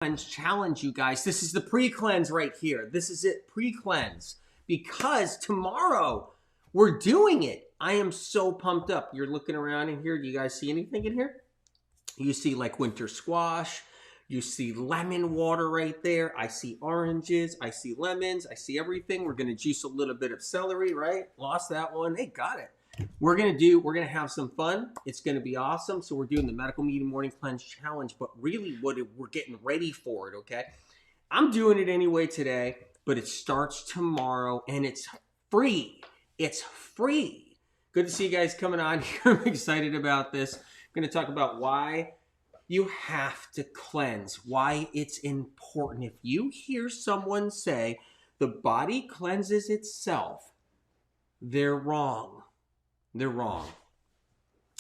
Cleanse challenge, you guys. This is the pre-cleanse right here. This is it, pre-cleanse. Because tomorrow we're doing it. I am so pumped up. You're looking around in here. Do you guys see anything in here? You see like winter squash. You see lemon water right there. I see oranges. I see lemons. I see everything. We're going to juice a little bit of celery, right? Lost that one. Hey, got it. We're going to have some fun. It's going to be awesome. So we're doing the Medical Meeting Morning Cleanse Challenge, but really we're getting ready for it, okay? I'm doing it anyway today, but it starts tomorrow and it's free. It's free. Good to see you guys coming on here. I'm excited about this. I'm going to talk about why you have to cleanse, why it's important. If you hear someone say the body cleanses itself, they're wrong. They're wrong.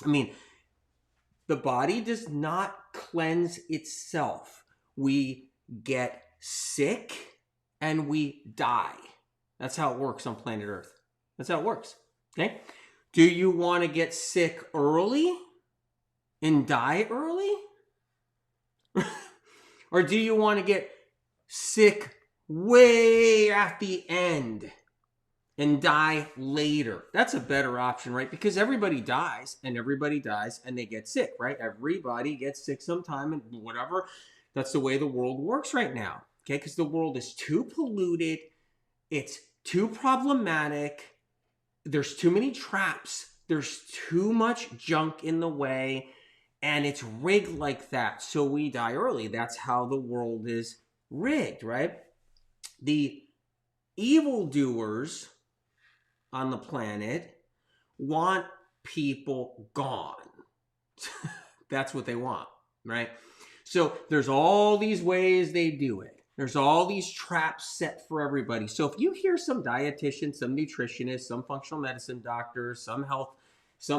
I mean, the body does not cleanse itself. We get sick and we die. That's how it works on planet Earth. That's how it works. Okay? Do you want to get sick early and die early? Or do you want to get sick way at the end and die later? That's a better option, right? Because everybody dies and they get sick, right? Everybody gets sick sometime and whatever. That's the way the world works right now, okay? Because the world is too polluted. It's too problematic. There's too many traps. There's too much junk in the way. And it's rigged like that. So we die early. That's how the world is rigged, right? The evildoers on the planet want people gone. That's what they want, right? So there's all these ways they do it. There's all these traps set for everybody. So if you hear some dietitian, some nutritionist, some functional medicine doctor, some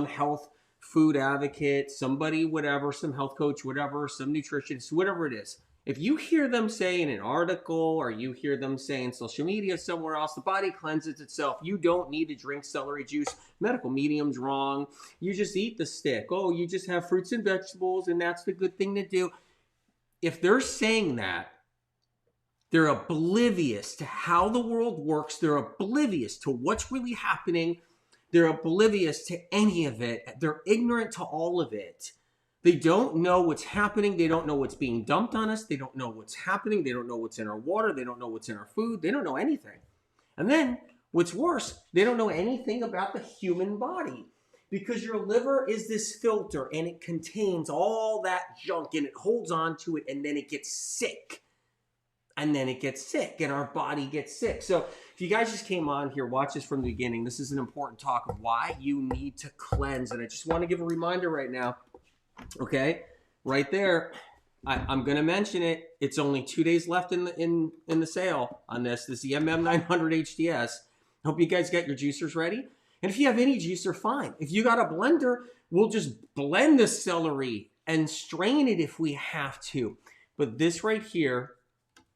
health food advocate, somebody, whatever, some health coach, whatever, some nutritionist, whatever it is. If you hear them say in an article or you hear them say in social media somewhere else, the body cleanses itself. You don't need to drink celery juice. Medical medium's wrong. You just eat the stick. Oh, you just have fruits and vegetables and that's the good thing to do. If they're saying that, they're oblivious to how the world works. They're oblivious to what's really happening. They're oblivious to any of it. They're ignorant to all of it. They don't know what's happening. They don't know what's being dumped on us. They don't know what's happening. They don't know what's in our water. They don't know what's in our food. They don't know anything. And then what's worse, they don't know anything about the human body because your liver is this filter and it contains all that junk and it holds on to it and then it gets sick. And then it gets sick and our body gets sick. So if you guys just came on here, watch this from the beginning. This is an important talk of why you need to cleanse. And I just want to give a reminder right now. Okay, right there. I'm going to mention it. It's only 2 days left in the sale on this. This is the MM900 HDS. Hope you guys got your juicers ready. And if you have any juicer, fine. If you got a blender, we'll just blend the celery and strain it if we have to. But this right here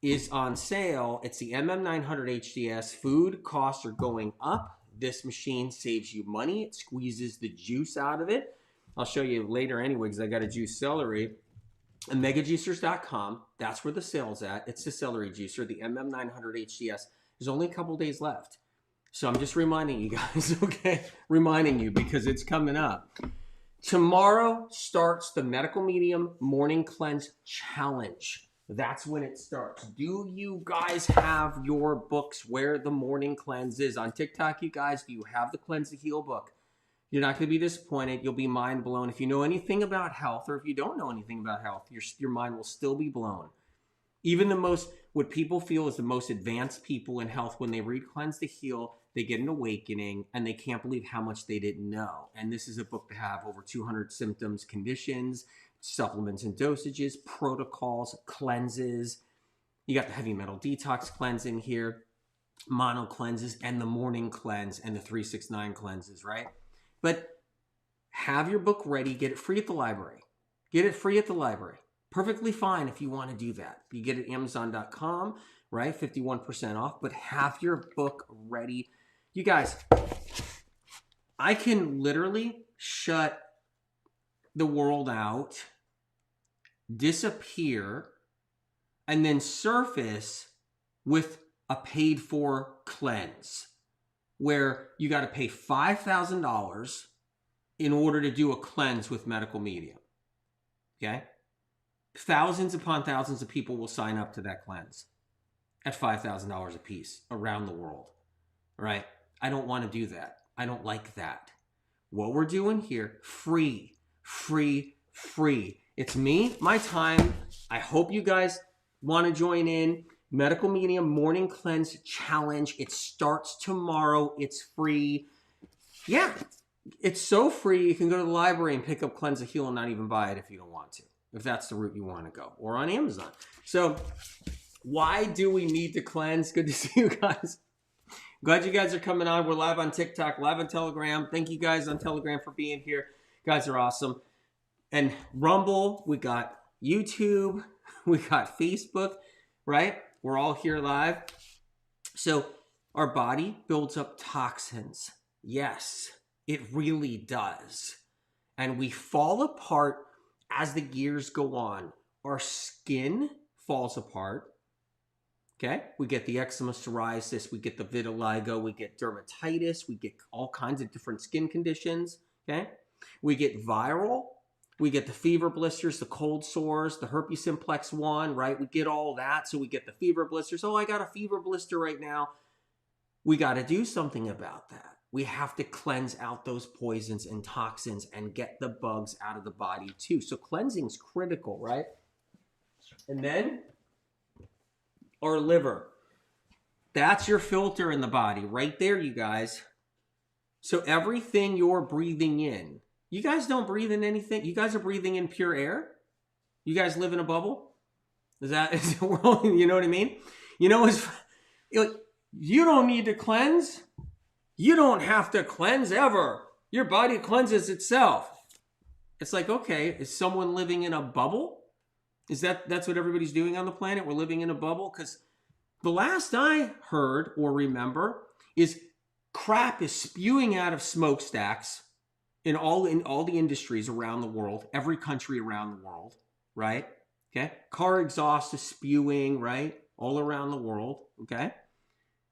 is on sale. It's the MM900 HDS. Food costs are going up. This machine saves you money. It squeezes the juice out of it. I'll show you later anyway because I got to juice celery. And megajuicers.com, that's where the sale's at. It's the celery juicer, the MM900 HDS. There's only a couple days left. So I'm just reminding you guys, okay? Reminding you because it's coming up. Tomorrow starts the Medical Medium Morning Cleanse Challenge. That's when it starts. Do you guys have your books where the morning cleanse is? On TikTok, you guys, do you have the Cleanse to Heal book? You're not going to be disappointed. You'll be mind blown. If you know anything about health or if you don't know anything about health, your mind will still be blown. Even what people feel is the most advanced people in health, when they read Cleanse to Heal, they get an awakening and they can't believe how much they didn't know. And this is a book to have over 200 symptoms, conditions, supplements and dosages, protocols, cleanses. You got the heavy metal detox cleanse in here, mono cleanses, and the morning cleanse and the 369 cleanses, right? But have your book ready. Get it free at the library. Get it free at the library. Perfectly fine if you want to do that. You get it at Amazon.com, right? 51% off. But have your book ready. You guys, I can literally shut the world out, disappear, and then surface with a paid for cleanse where you got to pay $5,000 in order to do a cleanse with medical medium. Okay? Thousands upon thousands of people will sign up to that cleanse at $5,000 a piece around the world. Right? I don't want to do that. I don't like that. What we're doing here, free, free, free. It's me, my time. I hope you guys want to join in. Medical Medium Morning Cleanse Challenge. It starts tomorrow. It's free. Yeah, it's so free. You can go to the library and pick up Cleanse a Heal and not even buy it if you don't want to, if that's the route you want to go, or on Amazon. So why do we need to cleanse? Good to see you guys. Glad you guys are coming on. We're live on TikTok, live on Telegram. Thank you guys on Telegram for being here. You guys are awesome. And Rumble, we got YouTube, we got Facebook, right? We're all here live. So our body builds up toxins. Yes, it really does. And we fall apart as the years go on. Our skin falls apart. Okay, we get the eczema, psoriasis, we get the vitiligo, we get dermatitis, we get all kinds of different skin conditions. Okay, we get viral, we get the fever blisters, the cold sores, the herpes simplex 1, right? We get all that, so we get the fever blisters. Oh, I got a fever blister right now. We got to do something about that. We have to cleanse out those poisons and toxins and get the bugs out of the body too. So cleansing is critical, right? And then our liver. That's your filter in the body right there, you guys. So everything you're breathing in, you guys don't breathe in anything. You guys are breathing in pure air. You guys live in a bubble. Is the world? You know what I mean? You know, you don't need to cleanse. You don't have to cleanse ever. Your body cleanses itself. It's like, okay, is someone living in a bubble? That's what everybody's doing on the planet? We're living in a bubble? Because the last I heard or remember is crap is spewing out of smokestacks in all the industries around the world, every country around the world, right? Okay, car exhaust is spewing, right, all around the world. Okay,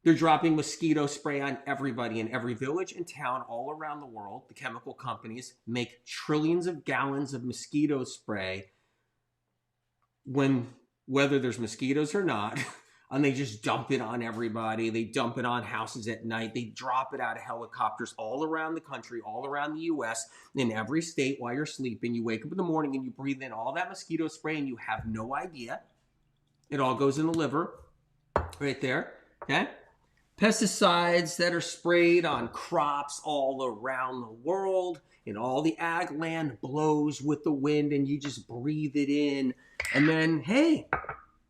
they're dropping mosquito spray on everybody in every village and town all around the world. The chemical companies make trillions of gallons of mosquito spray whether there's mosquitoes or not, and they just dump it on everybody. They dump it on houses at night. They drop it out of helicopters all around the country, all around the U.S., in every state while you're sleeping. You wake up in the morning and you breathe in all that mosquito spray and you have no idea. It all goes in the liver right there, okay? Pesticides that are sprayed on crops all around the world, and all the ag land blows with the wind and you just breathe it in. And then, hey,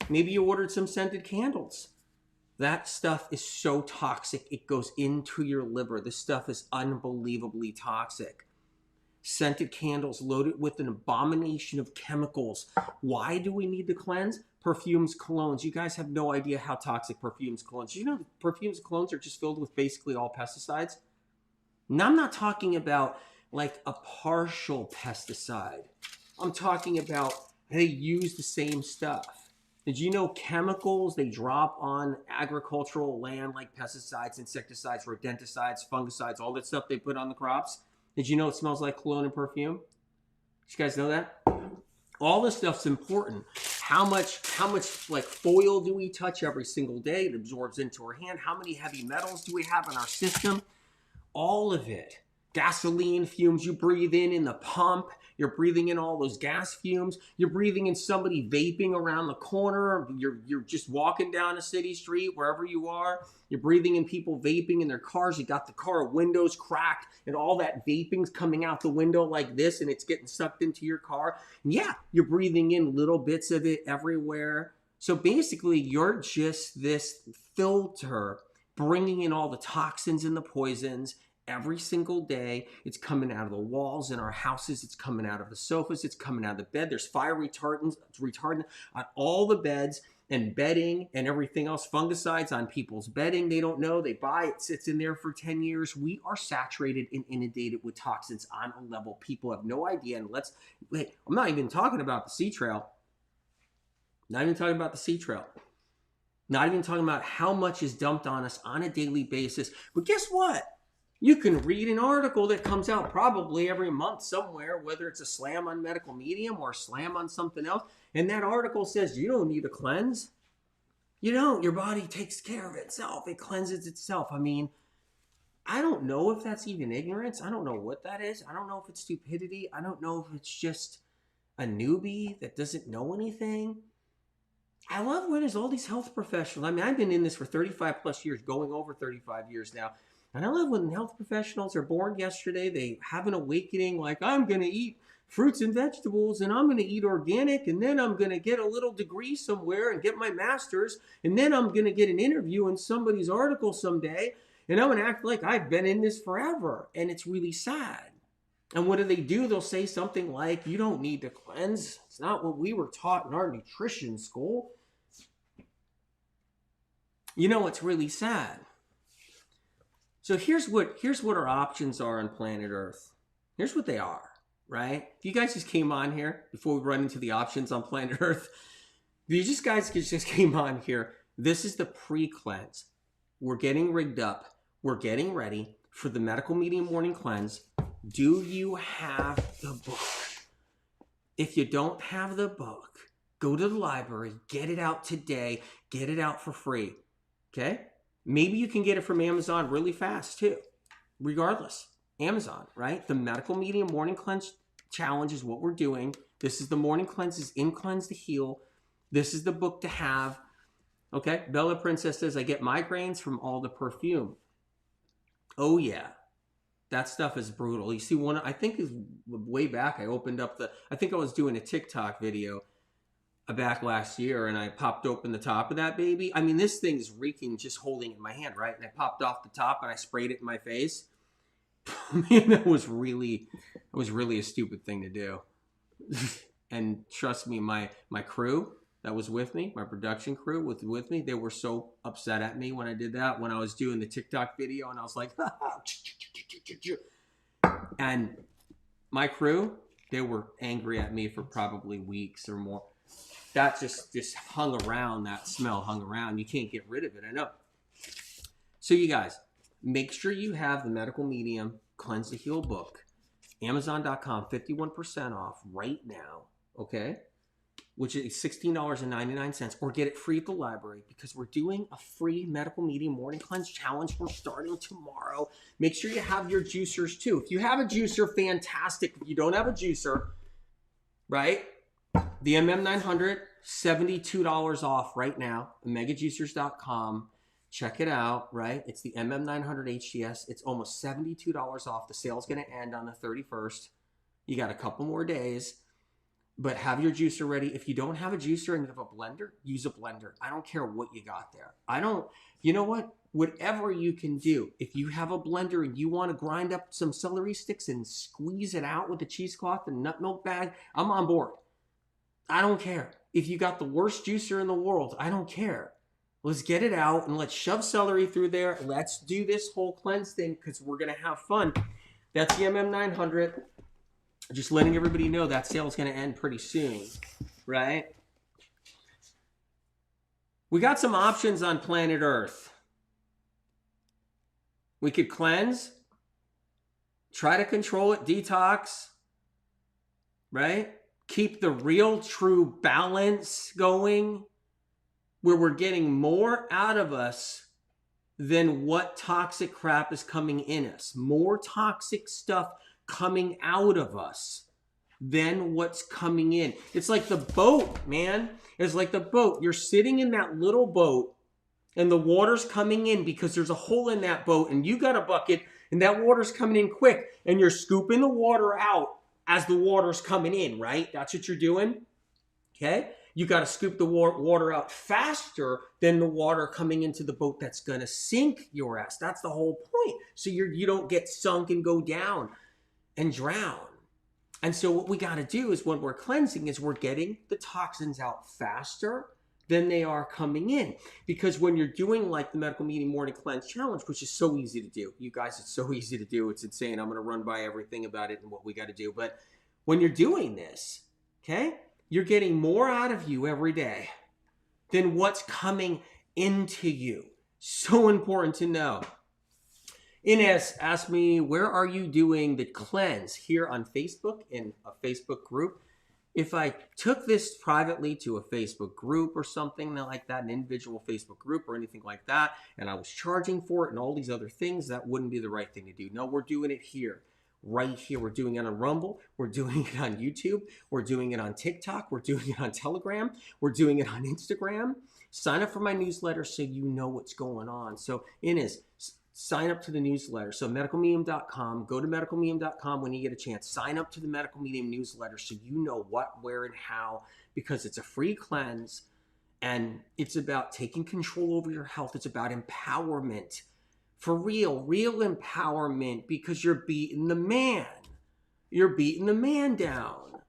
maybe you ordered some scented candles. That stuff is so toxic, it goes into your liver. This stuff is unbelievably toxic. Scented candles loaded with an abomination of chemicals. Why do we need to cleanse? Perfumes, colognes. You guys have no idea how toxic perfumes, colognes. You know, perfumes, colognes are just filled with basically all pesticides. Now, I'm not talking about like a partial pesticide. I'm talking about they use the same stuff. Did you know chemicals they drop on agricultural land like pesticides, insecticides, rodenticides, fungicides, all that stuff they put on the crops? Did you know it smells like cologne and perfume? Did you guys know that? All this stuff's important. How much like foil do we touch every single day? It absorbs into our hand. How many heavy metals do we have in our system? All of it. Gasoline fumes you breathe in the pump. You're breathing in all those gas fumes. You're breathing in somebody vaping around the corner. You're just walking down a city street, wherever you are. You're breathing in people vaping in their cars. You got the car windows cracked and all that vaping's coming out the window like this and it's getting sucked into your car. And yeah, you're breathing in little bits of it everywhere. So basically, you're just this filter bringing in all the toxins and the poisons every single day. It's coming out of the walls in our houses. It's coming out of the sofas. It's coming out of the bed. There's fire retardant on all the beds and bedding and everything else. Fungicides on people's bedding. They don't know. They buy it. Sits in there for 10 years. We are saturated and inundated with toxins on a level people have no idea. And wait, I'm not even talking about the sea trail. Not even talking about the sea trail. Not even talking about how much is dumped on us on a daily basis. But guess what? You can read an article that comes out probably every month somewhere, whether it's a slam on Medical Medium or a slam on something else. And that article says you don't need a cleanse. You don't. Your body takes care of itself. It cleanses itself. I mean, I don't know if that's even ignorance. I don't know what that is. I don't know if it's stupidity. I don't know if it's just a newbie that doesn't know anything. I love when there's all these health professionals. I mean, I've been in this for 35 plus years, going over 35 years now. And I love when health professionals are born yesterday. They have an awakening like, I'm going to eat fruits and vegetables and I'm going to eat organic and then I'm going to get a little degree somewhere and get my master's and then I'm going to get an interview in somebody's article someday and I'm going to act like I've been in this forever. And it's really sad. And what do? They'll say something like, you don't need to cleanse. It's not what we were taught in our nutrition school. You know what's really sad? So here's what our options are on planet Earth. Here's what they are, right? If you guys just came on here before we run into the options on planet Earth, if you guys just came on here, this is the pre-cleanse. We're getting rigged up. We're getting ready for the Medical Medium Morning Cleanse. Do you have the book? If you don't have the book, go to the library, get it out today, get it out for free, okay? Maybe you can get it from Amazon really fast too, regardless. Amazon, right? The Medical Medium Morning Cleanse Challenge is what we're doing. This is the Morning Cleanses in Cleanse to Heal. This is the book to have, okay? Bella Princess says, I get migraines from all the perfume. Oh yeah. That stuff is brutal. You see, I think is way back, I opened up I think I was doing a TikTok video back last year and I popped open the top of that baby. I mean, this thing is reeking just holding it in my hand, right? And I popped off the top and I sprayed it in my face. Man, that was really a stupid thing to do. And trust me, my crew that was with me, my production crew with me, they were so upset at me when I did that, when I was doing the TikTok video and I was like, and my crew, they were angry at me for probably weeks or more. That just hung around, that smell hung around. You can't get rid of it, I know. So you guys, make sure you have the Medical Medium Cleanse to Heal book. Amazon.com, 51% off right now, okay? Which is $16.99, or get it free at the library because we're doing a free Medical Medium Morning Cleanse Challenge. We're starting tomorrow. Make sure you have your juicers too. If you have a juicer, fantastic. If you don't have a juicer, right? The MM900, $72 off right now. OmegaJuicers.com. Check it out, right? It's the MM900 HTS. It's almost $72 off. The sale's going to end on the 31st. You got a couple more days. But have your juicer ready. If you don't have a juicer and you have a blender, use a blender. I don't care what you got there. You know what? Whatever you can do. If you have a blender and you want to grind up some celery sticks and squeeze it out with a cheesecloth and nut milk bag, I'm on board. I don't care. If you got the worst juicer in the world, I don't care. Let's get it out and let's shove celery through there. Let's do this whole cleanse thing because we're going to have fun. That's the MM900. Just letting everybody know that sale is going to end pretty soon, right? We got some options on planet Earth. We could cleanse, try to control it, detox, right? Keep the real true balance going where we're getting more out of us than what toxic crap is coming in us. More toxic stuff coming out of us than what's coming in. It's like the boat, man. It's like the boat. You're sitting in that little boat and the water's coming in because there's a hole in that boat and you got a bucket and that water's coming in quick and you're scooping the water out as the water's coming in, right? That's what you're doing, okay? You got to scoop the water out faster than the water coming into the boat that's going to sink your ass. That's the whole point. So you don't get sunk and go down and drown. And so what we got to do is when we're cleansing is we're getting the toxins out faster than they are coming in. Because when you're doing like the Medical Medium Morning Cleanse Challenge, which is so easy to do. You guys, it's so easy to do. It's insane. I'm going to run by everything about it and what we got to do. But when you're doing this, okay, you're getting more out of you every day than what's coming into you. So important to know. Ines asked me, where are you doing the cleanse? Here on Facebook, in a Facebook group. If I took this privately to a Facebook group or something like that, an individual Facebook group or anything like that, and I was charging for it and all these other things, that wouldn't be the right thing to do. No, we're doing it here, right here. We're doing it on Rumble. We're doing it on YouTube. We're doing it on TikTok. We're doing it on Telegram. We're doing it on Instagram. Sign up for my newsletter so you know what's going on. So Ines, sign up to the newsletter. So medicalmedium.com, go to medicalmedium.com when you get a chance. Sign up to the Medical Medium newsletter so you know what, where, and how, because it's a free cleanse and it's about taking control over your health. It's about empowerment. For real empowerment, because you're beating the man. You're beating the man down,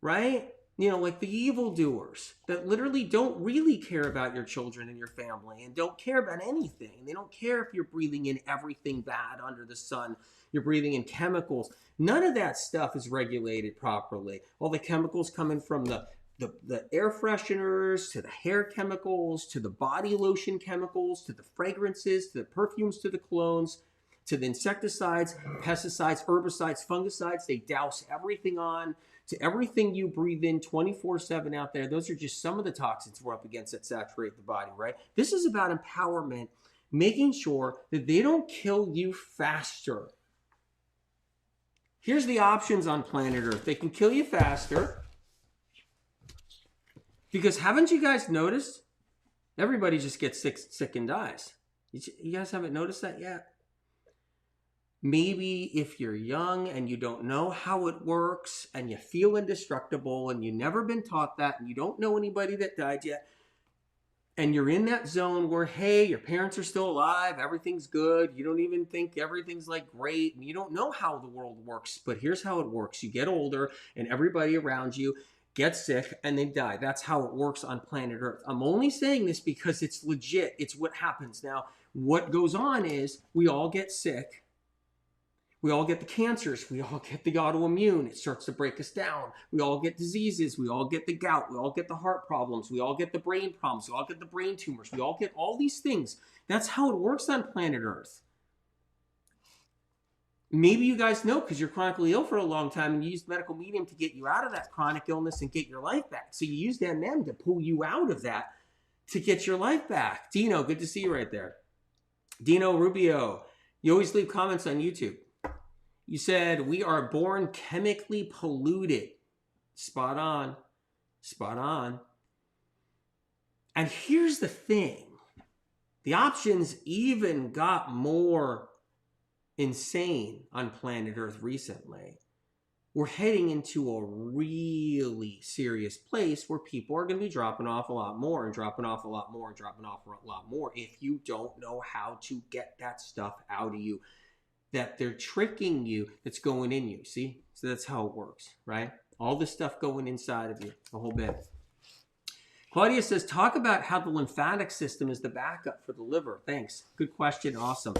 right? You know, like the evildoers that literally don't really care about your children and your family and don't care about anything. They don't care if you're breathing in everything bad under the sun. You're breathing in chemicals. None of that stuff is regulated properly. All the chemicals coming from the air fresheners, to the hair chemicals, to the body lotion chemicals, to the fragrances, to the perfumes, to the colognes, to the insecticides, pesticides, herbicides, fungicides. They douse everything on. To everything you breathe in 24/7 out there. Those are just some of the toxins we're up against that saturate the body, right? This is about empowerment, making sure that they don't kill you faster. Here's the options on planet Earth. They can kill you faster. Because haven't you guys noticed? Everybody just gets sick and dies. You guys haven't noticed that yet? Maybe if you're young and you don't know how it works and you feel indestructible and you've never been taught that and you don't know anybody that died yet, and you're in that zone where, hey, your parents are still alive, everything's good, you don't even think everything's like great, and you don't know how the world works, but here's how it works. You get older and everybody around you gets sick and they die. That's how it works on planet Earth. I'm only saying this because it's legit. It's what happens. Now, what goes on is we all get sick. We all get the cancers. We all get the autoimmune. It starts to break us down. We all get diseases. We all get the gout. We all get the heart problems. We all get the brain problems. We all get the brain tumors. We all get all these things. That's how it works on planet Earth. Maybe you guys know because you're chronically ill for a long time and you used medical medium to get you out of that chronic illness and get your life back. So you used MM to pull you out of that to get your life back. Dino, good to see you right there. Dino Rubio, you always leave comments on YouTube. You said, we are born chemically polluted. Spot on. Spot on. And here's the thing. The options even got more insane on planet Earth recently. We're heading into a really serious place where people are going to be dropping off a lot more and dropping off a lot more and dropping off a lot more if you don't know how to get that stuff out of you. That they're tricking you, that's going in you. See? So that's how it works, right? All this stuff going inside of you, a whole bit. Claudia says, talk about how the lymphatic system is the backup for the liver. Thanks. Good question. Awesome.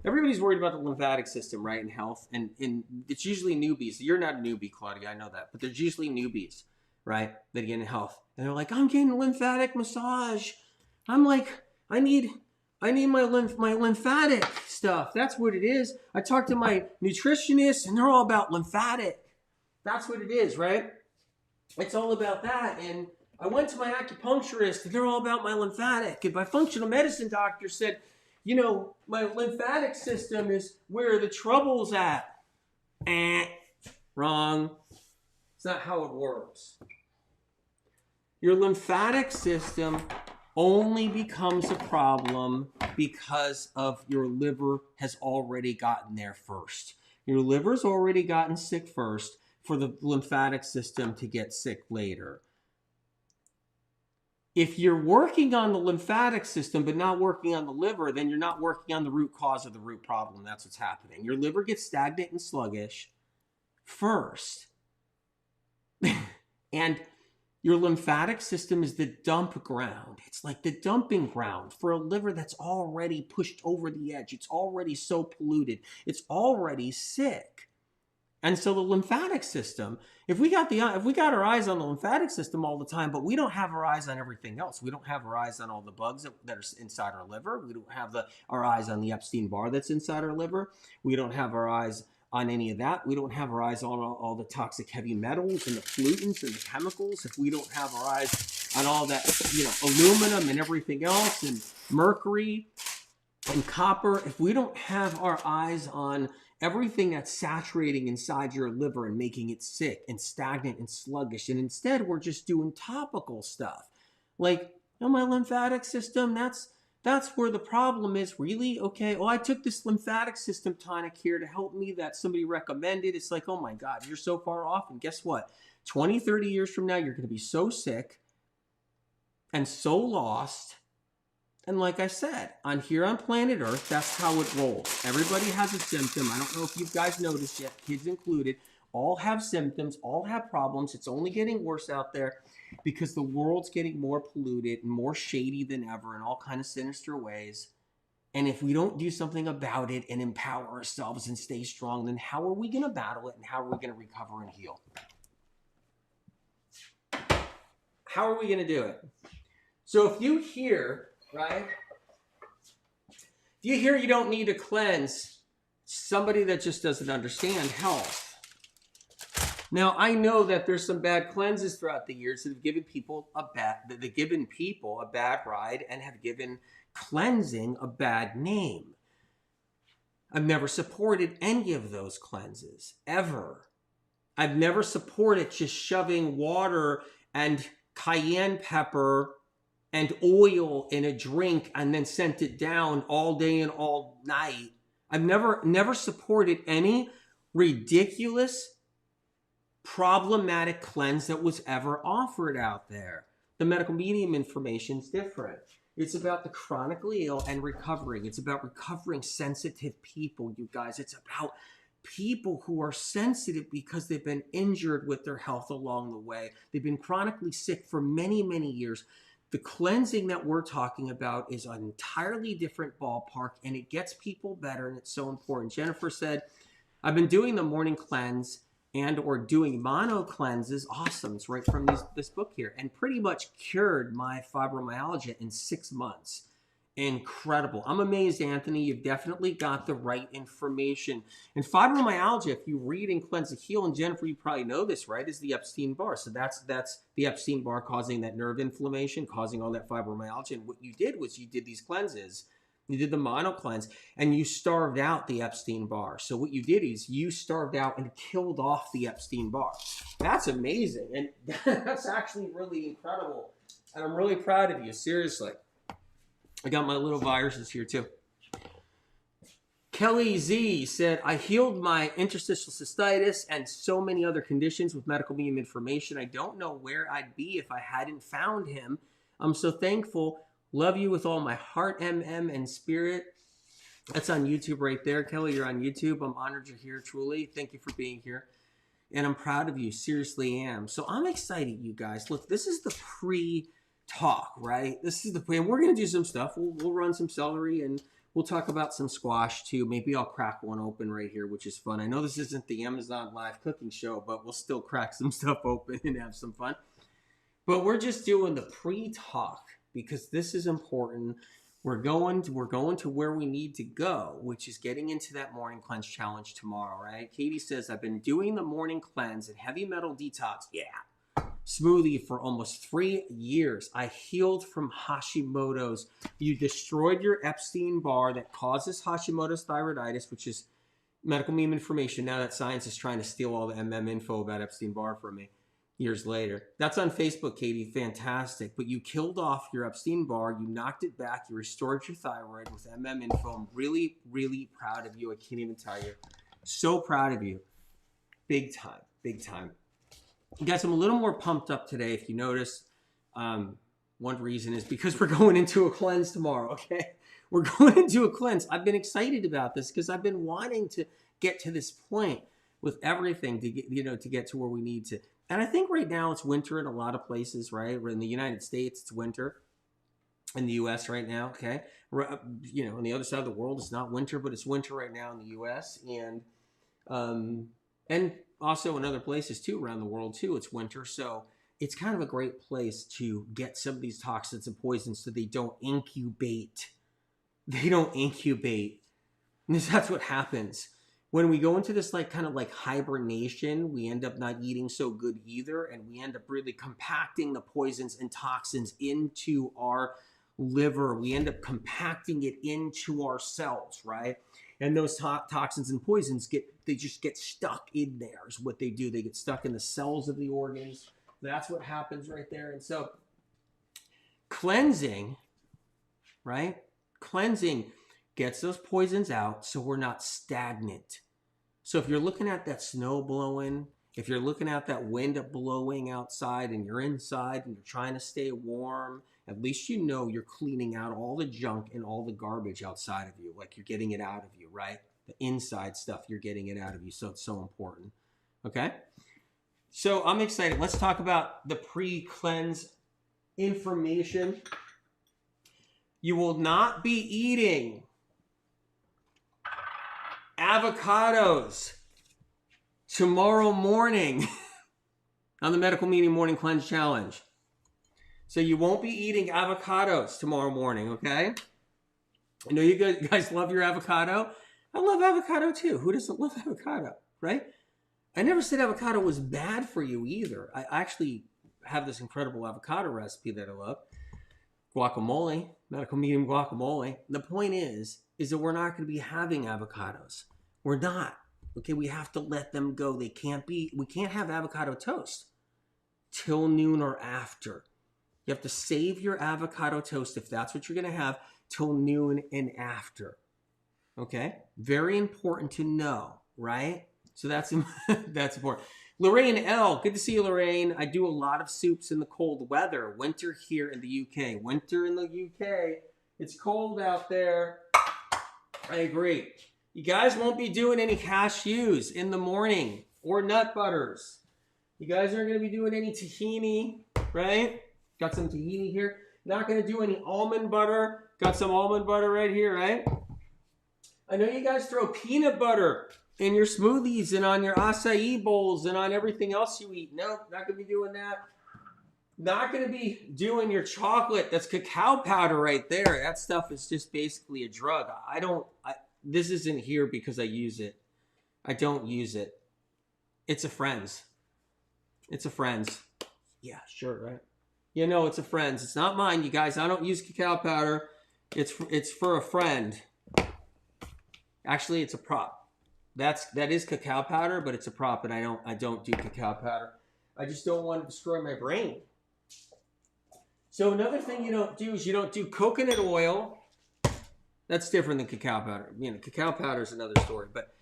Everybody's worried about the lymphatic system, right, in health. And it's usually newbies. You're not a newbie, Claudia. I know that. But there's usually newbies, right, that get in health. And they're like, I'm getting a lymphatic massage. I'm like, I need my lymphatic stuff. That's what it is. I talked to my nutritionist and they're all about lymphatic. That's what it is, right? It's all about that. And I went to my acupuncturist and they're all about my lymphatic. And my functional medicine doctor said, you know, my lymphatic system is where the trouble's at. Wrong. It's not how it works. Your lymphatic system only becomes a problem because of your liver has already gotten there first. Your liver's already gotten sick first for the lymphatic system to get sick later. If you're working on the lymphatic system but not working on the liver, then you're not working on the root cause of the root problem. That's what's happening. Your liver gets stagnant and sluggish first. And your lymphatic system is the dump ground. It's like the dumping ground for a liver that's already pushed over the edge. It's already so polluted. It's already sick. And so the lymphatic system, if we got our eyes on the lymphatic system all the time, but we don't have our eyes on everything else. We don't have our eyes on all the bugs that are inside our liver. We don't have our eyes on the Epstein-Barr that's inside our liver. We don't have our eyes on any of that. We don't have our eyes on all the toxic heavy metals and the pollutants and the chemicals. If we don't have our eyes on all that, aluminum and everything else, and mercury and copper, if we don't have our eyes on everything that's saturating inside your liver and making it sick and stagnant and sluggish, and instead we're just doing topical stuff like, my lymphatic system, that's where the problem is. Really? Okay, I took this lymphatic system tonic here to help me that somebody recommended. It's like, oh my God, you're so far off. And guess what? 20, 30 years from now, you're going to be so sick and so lost. And like I said, on planet Earth, that's how it rolls. Everybody has a symptom. I don't know if you guys noticed yet, kids included, all have symptoms, all have problems. It's only getting worse out there because the world's getting more polluted and more shady than ever in all kinds of sinister ways. And if we don't do something about it and empower ourselves and stay strong, then how are we going to battle it and how are we going to recover and heal? How are we going to do it? So if you hear, right? If you hear you don't need to cleanse, somebody that just doesn't understand health. Now, I know that there's some bad cleanses throughout the years that have given people a bad ride and have given cleansing a bad name. I've never supported any of those cleanses, ever. I've never supported just shoving water and cayenne pepper and oil in a drink and then sent it down all day and all night. I've never supported any ridiculous, problematic cleanse that was ever offered out there. The medical medium information is different. It's about the chronically ill and recovering. It's about recovering sensitive people, you guys. It's about people who are sensitive because they've been injured with their health along the way. They've been chronically sick for many, many years. The cleansing that we're talking about is an entirely different ballpark, and it gets people better, and it's so important. Jennifer said, I've been doing the morning cleanse and or doing mono cleanses. Awesome. It's right from this book here, and pretty much cured my fibromyalgia in 6 months. Incredible. I'm amazed, Anthony. You've definitely got the right information. And fibromyalgia, if you read in Cleanse to Heal, and Jennifer, you probably know this, right, is the Epstein-Barr. So that's the Epstein-Barr causing that nerve inflammation, causing all that fibromyalgia. And what you did was you did these cleanses. You did the mono cleanse, and you starved out the Epstein-Barr. So what you did is you starved out and killed off the Epstein-Barr. That's amazing. And that's actually really incredible. And I'm really proud of you, seriously. I got my little viruses here too. Kelly Z said, I healed my interstitial cystitis and so many other conditions with medical medium information. I don't know where I'd be if I hadn't found him. I'm so thankful. Love you with all my heart, MM, and spirit. That's on YouTube right there. Kelly, you're on YouTube. I'm honored you're here, truly. Thank you for being here. And I'm proud of you. Seriously am. So I'm excited, you guys. Look, this is the pre-talk, right? This is the plan. We're going to do some stuff. We'll run some celery and we'll talk about some squash too. Maybe I'll crack one open right here, which is fun. I know this isn't the Amazon live cooking show, but we'll still crack some stuff open and have some fun. But we're just doing the pre-talk because this is important. We're going to where we need to go, which is getting into that morning cleanse challenge tomorrow, right? Katie says, I've been doing the morning cleanse and heavy metal detox. Yeah. Smoothie for almost 3 years. I healed from Hashimoto's. You destroyed your Epstein-Barr that causes Hashimoto's thyroiditis, which is medical meme information. Now that science is trying to steal all the MM info about Epstein-Barr from me years later. That's on Facebook, Katie. Fantastic. But you killed off your Epstein-Barr. You knocked it back. You restored your thyroid with MM info. I'm really, really proud of you. I can't even tell you. So proud of you. Big time. Big time. Guys, I'm a little more pumped up today, if you notice. One reason is because we're going into a cleanse tomorrow, okay? We're going into a cleanse. I've been excited about this because I've been wanting to get to this point with everything to get, to get to where we need to. And I think right now it's winter in a lot of places, right? We're in the United States, it's winter. In the U.S. right now, okay? On the other side of the world, it's not winter, but it's winter right now in the U.S. And And also in other places too, around the world too, it's winter. So it's kind of a great place to get some of these toxins and poisons so they don't incubate. They don't incubate. And that's what happens. When we go into this like kind of like hibernation, we end up not eating so good either. And we end up really compacting the poisons and toxins into our liver. We end up compacting it into our cells, right? And those toxins and poisons they just get stuck in there is what they do. They get stuck in the cells of the organs. That's what happens right there. And so cleansing, right? Cleansing gets those poisons out so we're not stagnant. So if you're looking at that snow blowing, if you're looking at that wind blowing outside and you're inside and you're trying to stay warm, at least you know you're cleaning out all the junk and all the garbage outside of you, like you're getting it out of you, right? The inside stuff, you're getting it out of you. So it's so important. Okay? So I'm excited. Let's talk about the pre-cleanse information. You will not be eating avocados tomorrow morning on the Medical Meeting Morning Cleanse Challenge. So you won't be eating avocados tomorrow morning, okay? I know you guys love your avocado. I love avocado too. Who doesn't love avocado, right? I never said avocado was bad for you either. I actually have this incredible avocado recipe that I love. Guacamole, Medical Meeting guacamole. The point is that we're not going to be having avocados. We're not. Okay, we have to let them go. We can't have avocado toast till noon or after. You have to save your avocado toast, if that's what you're going to have, till noon and after. Okay? Very important to know, right? So that's important. Lorraine L, good to see you, Lorraine. I do a lot of soups in the cold weather. Winter here in the UK. Winter in the UK. It's cold out there. I agree. You guys won't be doing any cashews in the morning or nut butters. You guys aren't going to be doing any tahini, right? Got some tahini here. Not going to do any almond butter. Got some almond butter right here, right? I know you guys throw peanut butter in your smoothies and on your acai bowls and on everything else you eat. Nope, not going to be doing that. Not going to be doing your chocolate. That's cacao powder right there. That stuff is just basically a drug. This isn't here because I use it. I don't use it. It's a friend's. It's a friend's. Yeah, sure, right? You know, it's a friend's. It's not mine, you guys. I don't use cacao powder. It's for a friend. Actually, it's a prop. That is cacao powder, but it's a prop, and I don't do cacao powder. I just don't want to destroy my brain. So another thing you don't do is you don't do coconut oil. That's different than cacao powder. You know, cacao powder is another story, but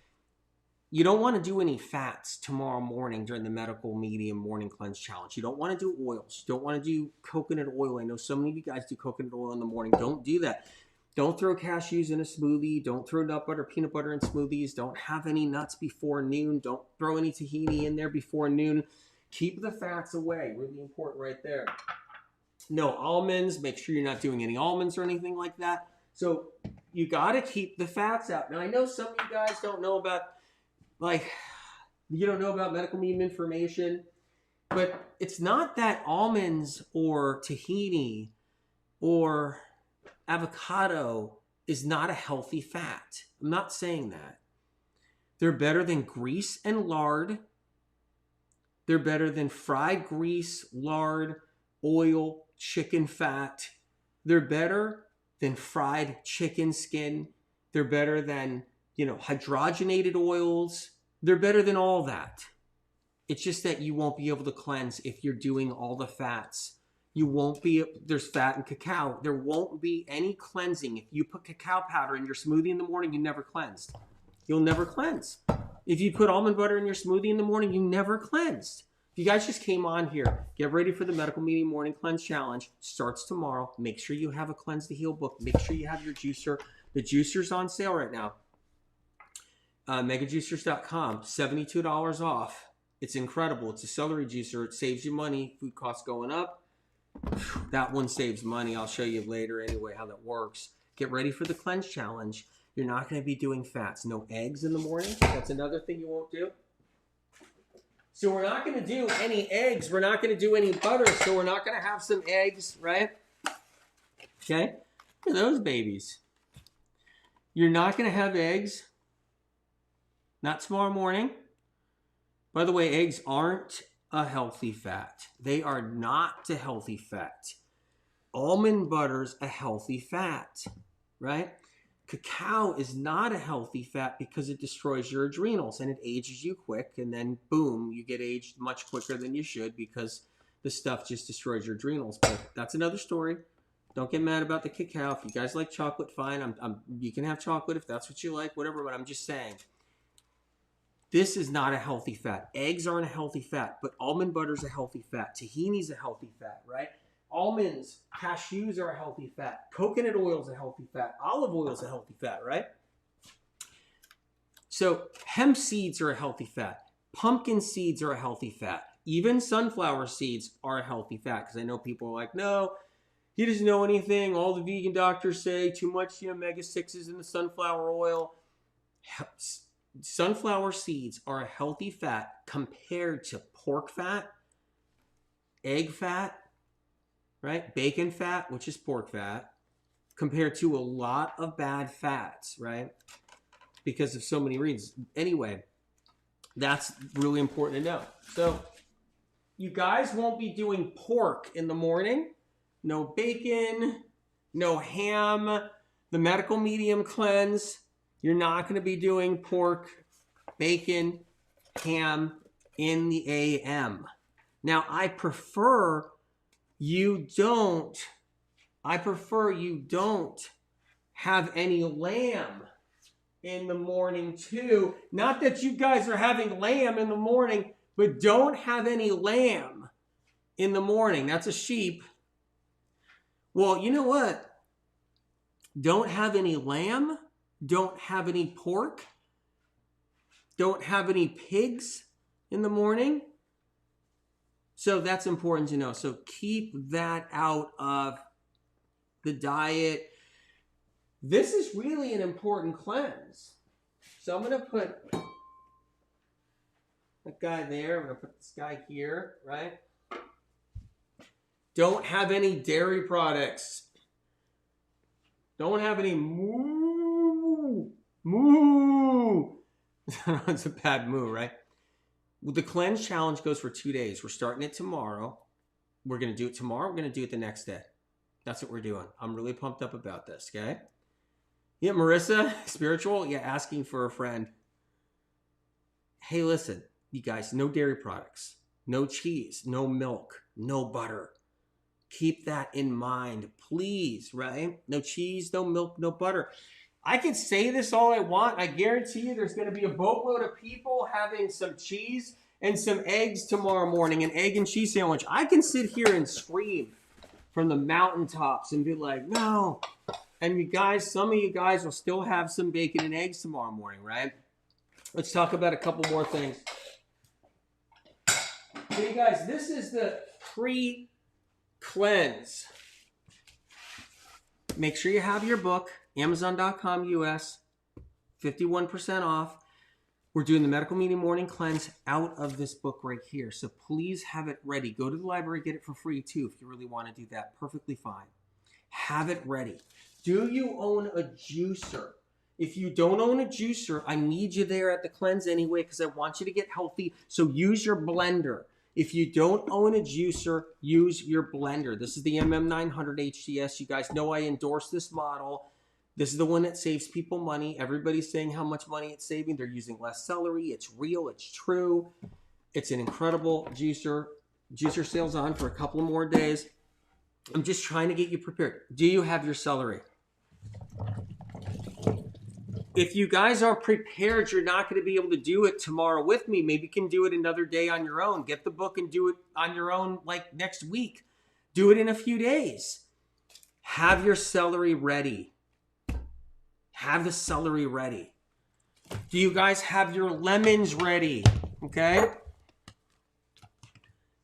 you don't want to do any fats tomorrow morning during the Medical Medium Morning Cleanse Challenge. You don't want to do oils. You don't want to do coconut oil. I know so many of you guys do coconut oil in the morning. Don't do that. Don't throw cashews in a smoothie. Don't throw nut butter, peanut butter in smoothies. Don't have any nuts before noon. Don't throw any tahini in there before noon. Keep the fats away. Really important right there. No almonds. Make sure you're not doing any almonds or anything like that. So you got to keep the fats out. Now, I know some of you guys don't know about, you don't know about medical medium information, but it's not that almonds or tahini or avocado is not a healthy fat. I'm not saying that. They're better than grease and lard. They're better than fried grease, lard, oil, chicken fat. They're better than fried chicken skin. They're better than, hydrogenated oils. They're better than all that. It's just that you won't be able to cleanse if you're doing all the fats. You won't be, there's fat in cacao. There won't be any cleansing. If you put cacao powder in your smoothie in the morning, you never cleansed. You'll never cleanse. If you put almond butter in your smoothie in the morning, you never cleansed. If you guys just came on here, get ready for the Medical Medium Morning Cleanse Challenge. Starts tomorrow. Make sure you have a Cleanse to Heal book. Make sure you have your juicer. The juicer's on sale right now. Megajuicers.com, $72 off. It's incredible. It's a celery juicer. It saves you money. Food costs going up. That one saves money. I'll show you later anyway how that works. Get ready for the Cleanse Challenge. You're not going to be doing fats. No eggs in the morning. That's another thing you won't do. So we're not going to do any eggs. We're not going to do any butter. So we're not going to have some eggs, right? Okay. Look at those babies. You're not going to have eggs. Not tomorrow morning. By the way, eggs aren't a healthy fat. They are not a healthy fat. Almond butter's a healthy fat, right? Cacao is not a healthy fat because it destroys your adrenals and it ages you quick, and then boom, you get aged much quicker than you should because the stuff just destroys your adrenals. But that's another story. Don't get mad about the cacao. If you guys like chocolate, fine. You can have chocolate if that's what you like, whatever, but I'm just saying. This is not a healthy fat. Eggs aren't a healthy fat, but almond butter is a healthy fat. Tahini's a healthy fat, right? Almonds, cashews are a healthy fat. Coconut oil is a healthy fat. Olive oil is a healthy fat, right? So hemp seeds are a healthy fat. Pumpkin seeds are a healthy fat. Even sunflower seeds are a healthy fat, because I know people are like, no, he doesn't know anything. All the vegan doctors say too much omega-6s in the sunflower oil. Sunflower seeds are a healthy fat compared to pork fat, egg fat, right? Bacon fat, which is pork fat, compared to a lot of bad fats, right? Because of so many reasons. Anyway, that's really important to know. So you guys won't be doing pork in the morning. No bacon, no ham, the medical medium cleanse. You're not going to be doing pork, bacon, ham in the AM. Now, I prefer you don't have any lamb in the morning too. Not that you guys are having lamb in the morning, but don't have any lamb in the morning. That's a sheep. Well, you know what? Don't have any lamb. Don't have any pork. Don't have any pigs in the morning. So that's important to know. So keep that out of the diet. This is really an important cleanse. So I'm going to put that guy there. I'm going to put this guy here, right? Don't have any dairy products. Don't have any moo. It's a bad moo, right? Well, the cleanse challenge goes for 2 days. We're starting it tomorrow. We're going to do it tomorrow. We're going to do it the next day. That's what we're doing. I'm really pumped up about this, okay? Yeah, Marissa, spiritual? Yeah, asking for a friend. Hey, listen, you guys, no dairy products, no cheese, no milk, no butter. Keep that in mind, please, right? No cheese, no milk, no butter. I can say this all I want. I guarantee you there's going to be a boatload of people having some cheese and some eggs tomorrow morning, an egg and cheese sandwich. I can sit here and scream from the mountaintops and be like, no. And you guys, some of you guys will still have some bacon and eggs tomorrow morning, right? Let's talk about a couple more things. So you guys, this is the pre-cleanse. Make sure you have your book, Amazon.com US, 51% off. We're doing the Medical Meeting Morning Cleanse out of this book right here. So please have it ready. Go to the library, get it for free too if you really want to do that. Perfectly fine. Have it ready. Do you own a juicer? If you don't own a juicer, I need you there at the cleanse anyway because I want you to get healthy. So use your blender. If you don't own a juicer, use your blender. This is the MM900 HTS. You guys know I endorse this model. This is the one that saves people money. Everybody's saying how much money it's saving. They're using less celery. It's real. It's true. It's an incredible juicer. Juicer sales on for a couple more days. I'm just trying to get you prepared. Do you have your celery? If you guys aren't prepared, you're not going to be able to do it tomorrow with me. Maybe you can do it another day on your own. Get the book and do it on your own like next week. Do it in a few days. Have your celery ready. Have the celery ready. Do you guys have your lemons ready? Okay? Do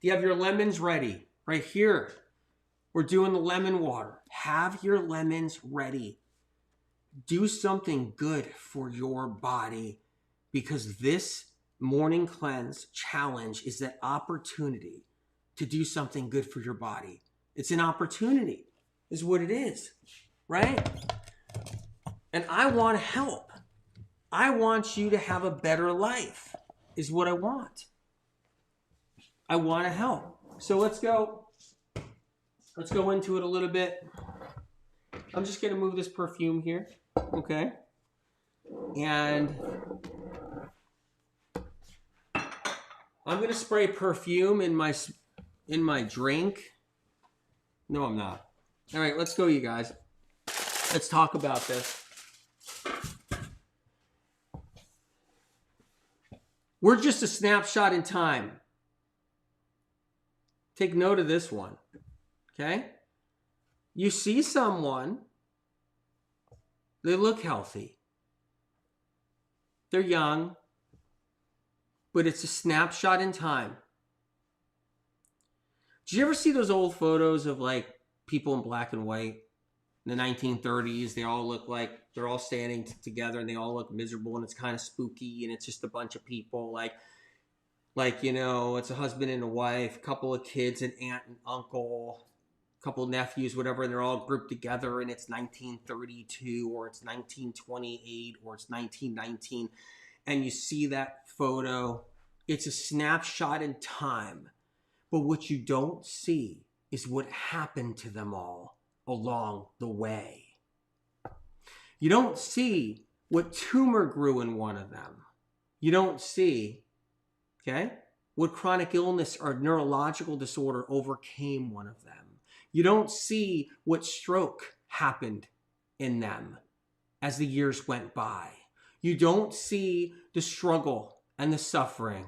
you have your lemons ready? Right here. We're doing the lemon water. Have your lemons ready. Do something good for your body because this morning cleanse challenge is that opportunity to do something good for your body. It's an opportunity, is what it is, right? And I want to help. I want you to have a better life, is what I want. I want to help. So let's go into it a little bit. I'm just going to move this perfume here, okay? And I'm going to spray perfume in my drink. No, I'm not. All right, let's go, you guys. Let's talk about this. We're just a snapshot in time. Take note of this one, okay? You see someone, they look healthy. They're young, but it's a snapshot in time. Did you ever see those old photos of like people in black and white in the 1930s? They all look like they're all standing together and they all look miserable and it's kind of spooky and it's just a bunch of people like, you know, it's a husband and a wife, a couple of kids, an aunt and uncle, a couple of nephews, whatever, and they're all grouped together and it's 1932 or it's 1928 or it's 1919. And you see that photo, it's a snapshot in time. But what you don't see is what happened to them all along the way. You don't see what tumor grew in one of them. You don't see, okay, what chronic illness or neurological disorder overcame one of them. You don't see what stroke happened in them as the years went by. You don't see the struggle and the suffering,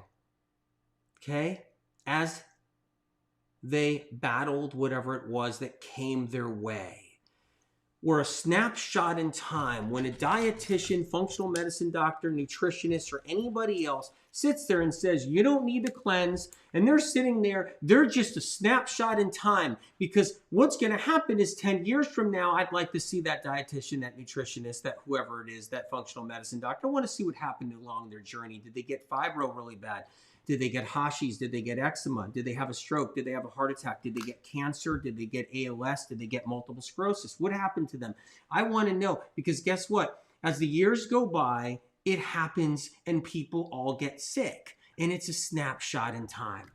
okay, as they battled whatever it was that came their way. We're a snapshot in time when a dietitian, functional medicine doctor, nutritionist, or anybody else sits there and says, you don't need to cleanse, and they're sitting there, they're just a snapshot in time, because what's going to happen is 10 years from now, I'd like to see that dietitian, that nutritionist, that whoever it is, that functional medicine doctor, I want to see what happened along their journey. Did they get fibro really bad? Did they get Hashis? Did they get eczema? Did they have a stroke? Did they have a heart attack? Did they get cancer? Did they get ALS? Did they get multiple sclerosis? What happened to them? I want to know, because guess what? As the years go by, it happens and people all get sick. And it's a snapshot in time,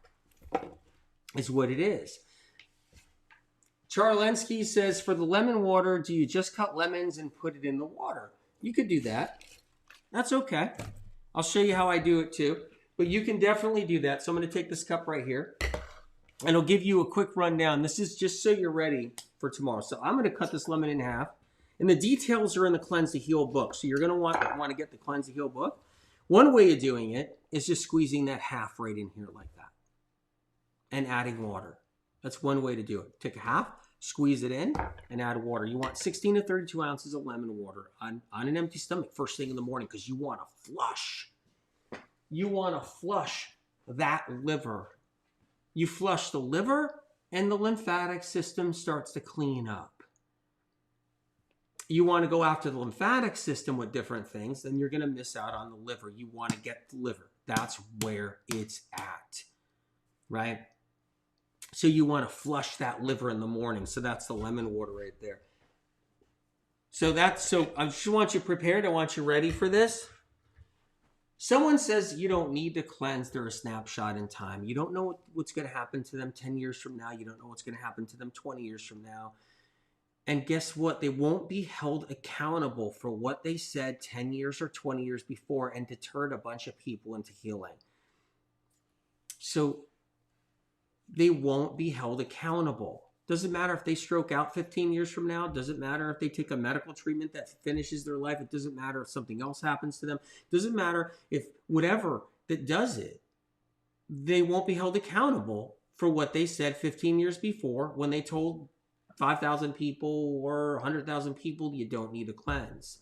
is what it is. Charlensky says, for the lemon water, do you just cut lemons and put it in the water? You could do that. That's okay. I'll show you how I do it too. But you can definitely do that. So I'm going to take this cup right here and I'll give you a quick rundown. This is just so you're ready for tomorrow. So I'm going to cut this lemon in half. And the details are in the Cleanse to Heal book. So you're going to want to get the Cleanse to Heal book. One way of doing it is just squeezing that half right in here like that and adding water. That's one way to do it. Take a half, squeeze it in, and add water. You want 16 to 32 ounces of lemon water on an empty stomach first thing in the morning, because you want to flush. You want to flush that liver. You flush the liver and the lymphatic system starts to clean up. You want to go after the lymphatic system with different things, then you're going to miss out on the liver. You want to get the liver. That's where it's at, right? So you want to flush that liver in the morning. So that's the lemon water right there. So I just want you prepared. I want you ready for this. Someone says you don't need to cleanse. They're a snapshot in time. You don't know what's going to happen to them 10 years from now. You don't know what's going to happen to them 20 years from now. And guess what? They won't be held accountable for what they said 10 years or 20 years before and deterred a bunch of people into healing. So they won't be held accountable. Doesn't matter if they stroke out 15 years from now. Doesn't matter if they take a medical treatment that finishes their life. It doesn't matter if something else happens to them. Doesn't matter if whatever that does it, they won't be held accountable for what they said 15 years before when they told 5,000 people or 100,000 people you don't need to cleanse.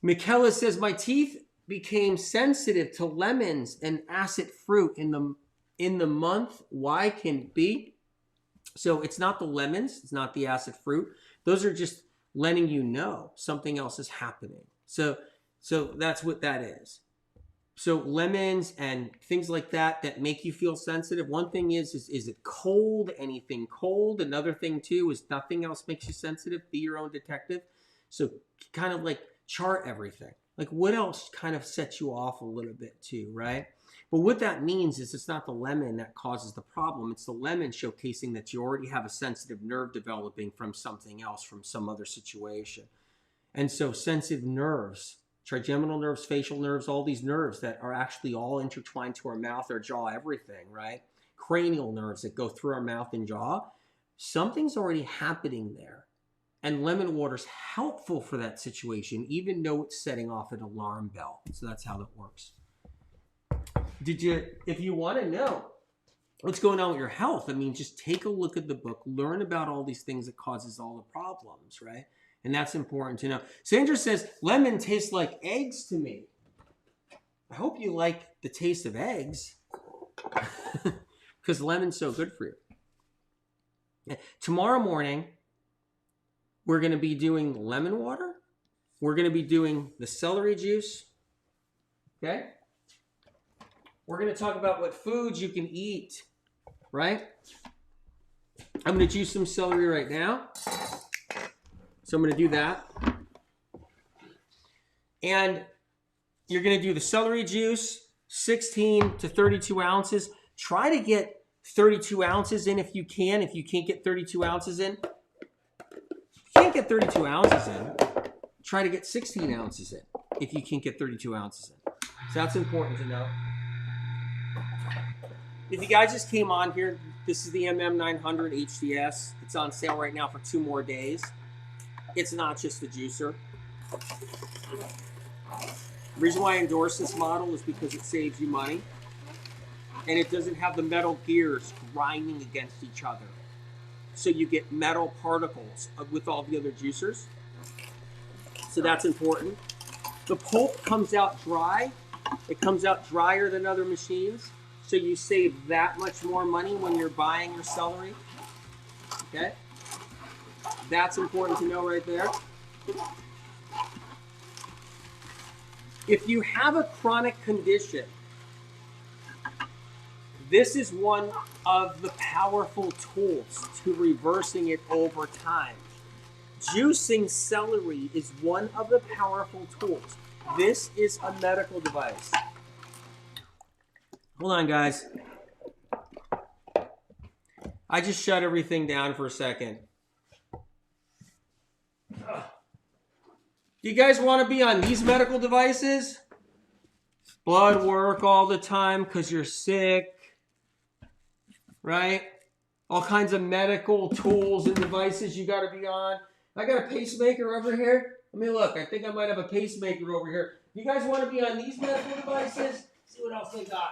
Michaela says, my teeth became sensitive to lemons and acid fruit in the month. Why can it be? So it's not the lemons, it's not the acid fruit. Those are just letting you know something else is happening. So that's what that is. So lemons and things like that that make you feel sensitive. One thing is it cold? Anything cold? Another thing too is nothing else makes you sensitive. Be your own detective. So kind of like chart everything. Like what else kind of sets you off a little bit too, right? But what that means is it's not the lemon that causes the problem. It's the lemon showcasing that you already have a sensitive nerve developing from something else, from some other situation. And so sensitive nerves, trigeminal nerves, facial nerves, all these nerves that are actually all intertwined to our mouth, our jaw, everything, right? Cranial nerves that go through our mouth and jaw. Something's already happening there. And lemon water's helpful for that situation, even though it's setting off an alarm bell. So that's how that works. If you want to know what's going on with your health, I mean, just take a look at the book, learn about all these things that causes all the problems, right? And that's important to know. Sandra says, lemon tastes like eggs to me. I hope you like the taste of eggs because lemon's so good for you. Tomorrow morning, we're going to be doing lemon water. We're going to be doing the celery juice. Okay? We're going to talk about what foods you can eat, right? I'm going to juice some celery right now. So I'm going to do that. And you're going to do the celery juice, 16 to 32 ounces. Try to get 32 ounces in if you can. If you can't get 32 ounces in, can't get 32 ounces in, try to get 16 ounces in if you can't get 32 ounces in. So that's important to know. If you guys just came on here, this is the MM900 HDS. It's on sale right now for 2 more days. It's not just the juicer. The reason why I endorse this model is because it saves you money. And it doesn't have the metal gears grinding against each other. So you get metal particles with all the other juicers. So that's important. The pulp comes out dry. It comes out drier than other machines. So you save that much more money when you're buying your celery. Okay? That's important to know right there. If you have a chronic condition, this is one of the powerful tools to reversing it over time. Juicing celery is one of the powerful tools. This is a medical device. Hold on, guys. I just shut everything down for a second. Do you guys want to be on these medical devices? Blood work all the time because you're sick, right? All kinds of medical tools and devices you got to be on. I got a pacemaker over here. Let me look. I think I might have a pacemaker over here. You guys want to be on these medical devices? See what else they got.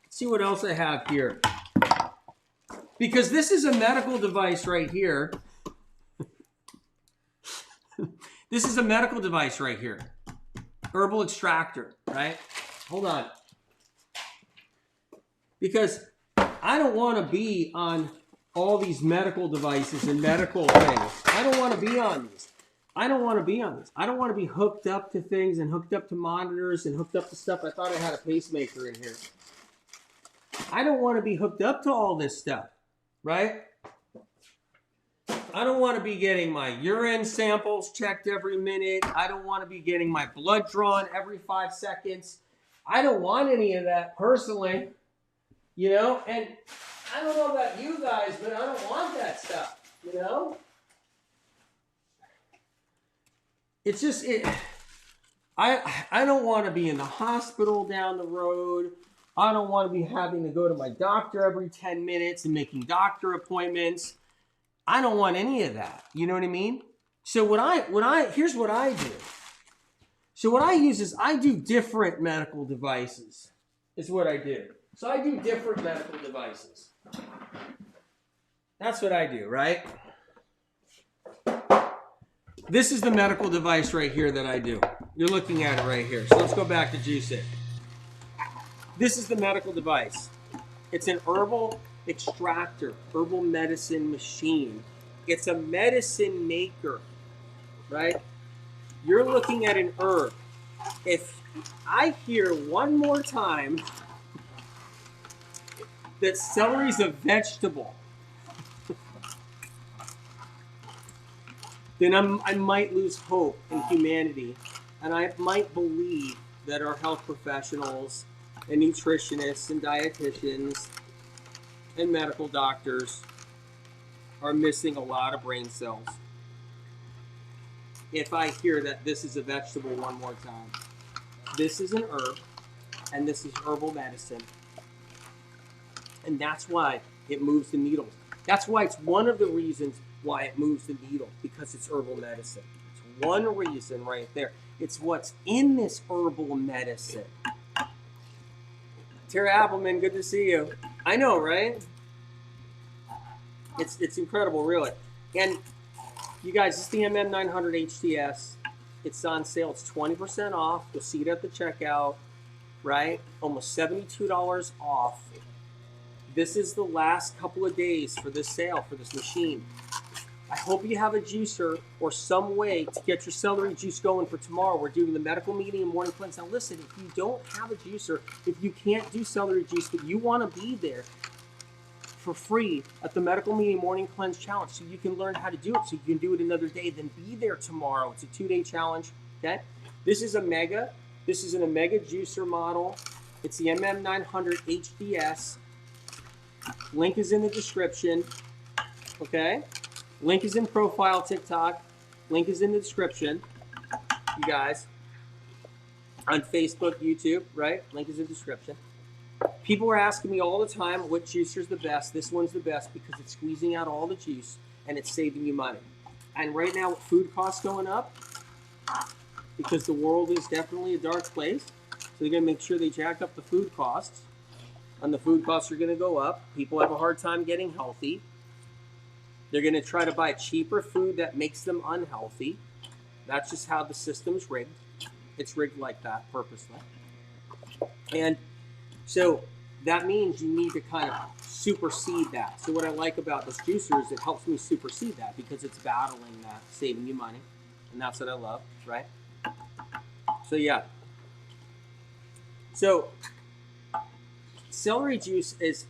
See what else I have here. Because this is a medical device right here. This is a medical device right here. Herbal extractor, right? Hold on. Because I don't want to be on all these medical devices and medical things. I don't want to be on these. I don't want to be on this. I don't want to be hooked up to things and hooked up to monitors and hooked up to stuff. I thought I had a pacemaker in here. I don't want to be hooked up to all this stuff, right? I don't want to be getting my urine samples checked every minute. I don't want to be getting my blood drawn every 5 seconds. I don't want any of that personally, you know? And I don't know about you guys, but I don't want that stuff, you know? It's just, I don't want to be in the hospital down the road. I don't want to be having to go to my doctor every 10 minutes and making doctor appointments. I don't want any of that. You know what I mean? So here's what I do. So what I use is I do different medical devices. Is what I do. So I do different medical devices. That's what I do, right? This is the medical device right here that I do. You're looking at it right here. So let's go back to juice it. This is the medical device. It's an herbal extractor, herbal medicine machine. It's a medicine maker, right? You're looking at an herb. If I hear one more time that celery's a vegetable, then I might lose hope in humanity. And I might believe that our health professionals and nutritionists and dietitians and medical doctors are missing a lot of brain cells. If I hear that this is a vegetable one more time. This is an herb, and this is herbal medicine. And that's why it moves the needles. That's why it's one of the reasons why it moves the needle, because it's herbal medicine. It's one reason right there. It's what's in this herbal medicine. Tara Appleman, good to see you. I know, right? It's incredible, really. And you guys, this is the MM900 HTS. It's on sale. It's 20% off. You'll see it at the checkout, right? Almost $72 off. This is the last couple of days for this sale, for this machine. I hope you have a juicer or some way to get your celery juice going for tomorrow. We're doing the medical meeting and morning cleanse. Now listen, if you don't have a juicer, if you can't do celery juice, but you want to be there for free at the medical meeting morning cleanse challenge so you can learn how to do it, so you can do it another day, then be there tomorrow. It's a 2-day challenge, okay? This is an Omega juicer model. It's the MM900 HDS. Link is in the description, okay? Link is in profile TikTok. Link is in the description, you guys. On Facebook, YouTube, right? Link is in the description. People are asking me all the time what juicer is the best. This one's the best because it's squeezing out all the juice and it's saving you money. And right now with food costs going up, because the world is definitely a dark place, so they're going to make sure they jack up the food costs. And the food costs are going to go up. People have a hard time getting healthy. They're going to try to buy cheaper food that makes them unhealthy. That's just how the system's rigged. It's rigged like that purposely. And so that means you need to kind of supersede that. So what I like about this juicer is it helps me supersede that because it's battling that, saving you money. And that's what I love, right? So yeah. So celery juice is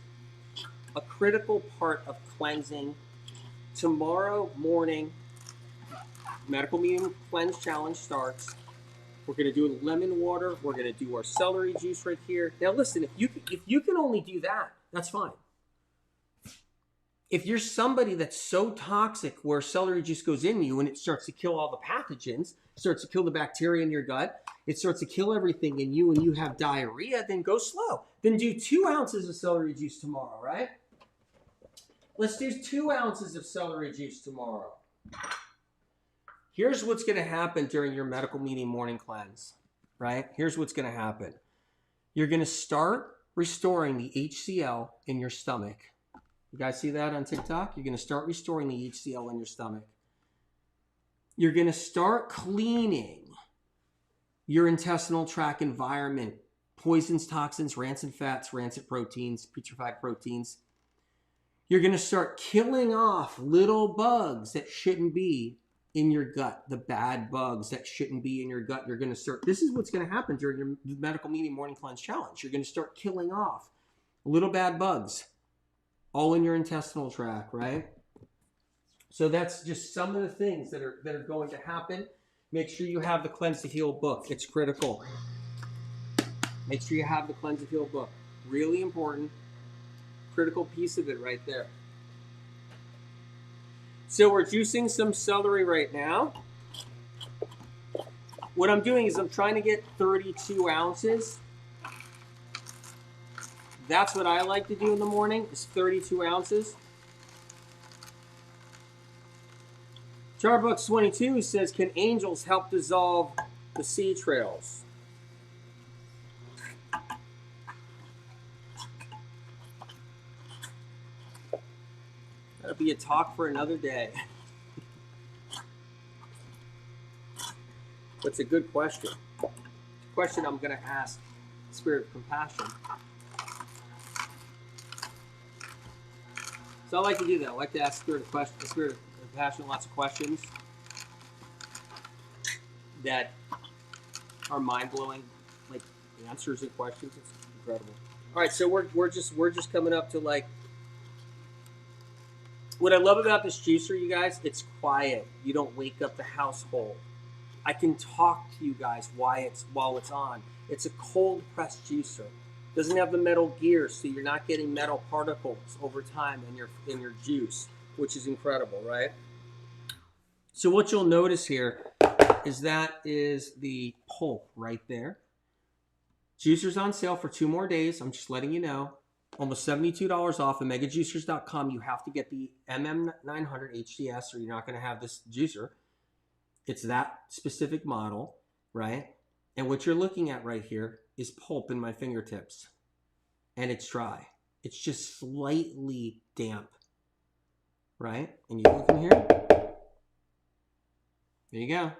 a critical part of cleansing. Tomorrow morning, medical meeting cleanse challenge starts. We're going to do lemon water. We're going to do our celery juice right here. Now listen, if you can only do that, that's fine. If you're somebody that's so toxic where celery juice goes in you and it starts to kill all the pathogens, starts to kill the bacteria in your gut, it starts to kill everything in you and you have diarrhea, then go slow. Then do 2 ounces of celery juice tomorrow, right? Let's do 2 ounces of celery juice tomorrow. Here's what's going to happen during your medical meeting morning cleanse, right? Here's what's going to happen. You're going to start restoring the HCl in your stomach. You guys see that on TikTok? You're going to start restoring the HCl in your stomach. You're going to start cleaning your intestinal tract environment. Poisons, toxins, rancid fats, rancid proteins, putrefied proteins. You're going to start killing off little bugs that shouldn't be in your gut, the bad bugs that shouldn't be in your gut. You're going to start, this is what's going to happen during your medical meeting morning cleanse challenge. You're going to start killing off little bad bugs all in your intestinal tract, right? So that's just some of the things that are going to happen. Make sure you have the Cleanse to Heal book. It's critical. Make sure you have the Cleanse to Heal book. Really important. Critical piece of it right there. So we're juicing some celery right now. What I'm doing is I'm trying to get 32 ounces. That's what I like to do in the morning, is 32 ounces. Charbucks22 says, can angels help dissolve the sea trails? That'll be a talk for another day. That's a good question. Question I'm going to ask Spirit of Compassion. So I like to do that. I like to ask Spirit of Compassion lots of questions. that are mind-blowing, like answers and questions. It's incredible. All right, so we're just coming up to like, what I love about this juicer, you guys, it's quiet. You don't wake up the household. I can talk to you guys while it's on. It's a cold press juicer. Doesn't have the metal gears, so you're not getting metal particles over time in your juice, which is incredible, right? So what you'll notice here is that is the pulp right there. Juicer's on sale for 2 more days. I'm just letting you know. Almost $72 off at megajuicers.com. You have to get the MM900 HDS or you're not going to have this juicer. It's that specific model, right? And what you're looking at right here is pulp in my fingertips. And it's dry. It's just slightly damp, right? And you look in here. There you go.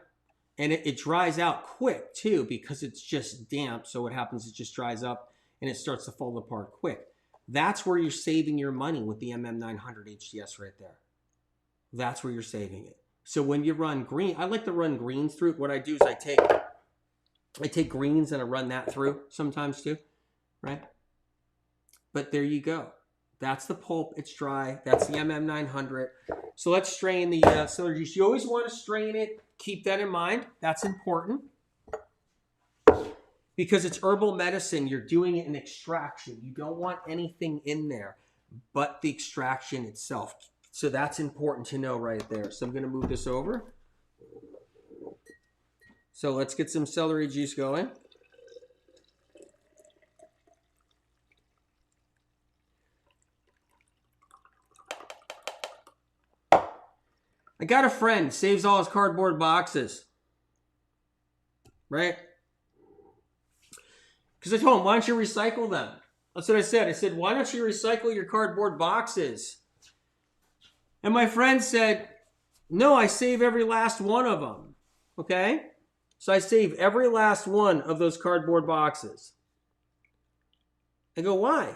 And it dries out quick too because it's just damp. So what happens is it just dries up and it starts to fall apart quick. That's where you're saving your money with the MM900 HDS right there. That's where you're saving it. So when you run green, I like to run greens through. What I do is I take greens and I run that through sometimes too, right? But there you go. That's the pulp. It's dry. That's the MM900. So let's strain the celery juice. You always want to strain it. Keep that in mind. That's important. Because it's herbal medicine. You're doing it in extraction. You don't want anything in there but the extraction itself. So that's important to know right there. So I'm going to move this over. So let's get some celery juice going. I got a friend, saves all his cardboard boxes. Right? Because I told him, why don't you recycle them? That's what I said. I said, why don't you recycle your cardboard boxes? And my friend said, no, I save every last one of them. Okay? So I save every last one of those cardboard boxes. I go, why?